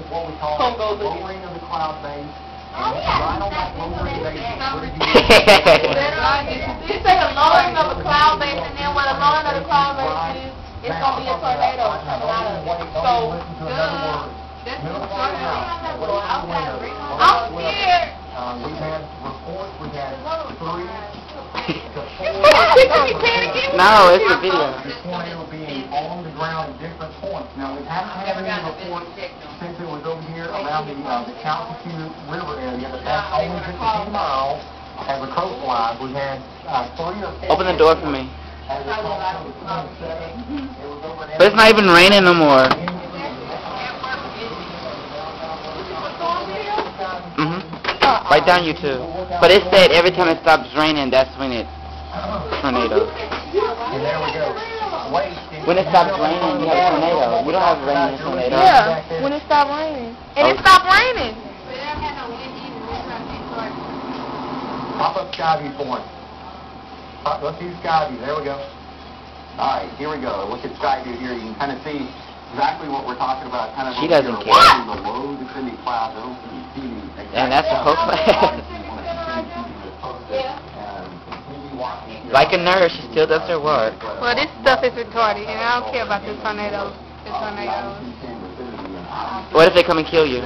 is what we call lowering of the cloud base. And right on that lowering base, what do you do? You say a lowering of a cloud base, and then when a lowering of the cloud base is, it's going to be a tornado coming out of it. So, I'm scared. We've had reports, we've had 3 to 4. No, it's a video. The tornado being on the ground at different points. Now, we haven't had any reports since it was over here around the Calcasieu River area, but that's only 15 miles as a coastline. We had 3 or 4. Open the door for me. But it's not even raining no more. Right down YouTube. But it said every time it stops raining, that's when it's tornado. And there we go. When it stops raining, you have a tornado. You don't have rain in a tornado. Yeah, when it stopped raining. And it stopped raining. Pop up Skyview for us. Let's use Skyview. There we go. All right, here we go. Look at Skyview here. You can kind of see exactly what we're talking about. Kind of she doesn't care. The low descending clouds. And that's the whole class. Like a nurse, she still does her work. Well, this stuff is retarded, and I don't care about the tornadoes. What if they come and kill you?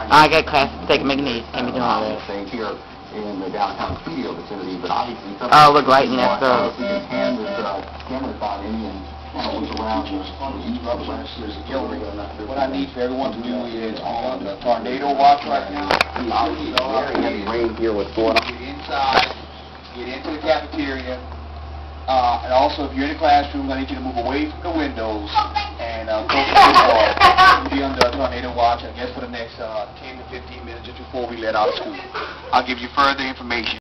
I got class to take McNeese. Can't be doing all that. In the downtown studio vicinity, but obviously oh, look, lightning, that's the... We can hand this camera shot in and kind of look around What I need for everyone to do is on the tornado watch right now. Obviously, very heavy rain here. What's going on? Get inside, get into the cafeteria, and also if you're in the classroom, I need you to move away from the windows and close to the door. We'll be under a tornado watch, I guess, for the next 10 to 15 minutes just before we let out of school. I'll give you further information.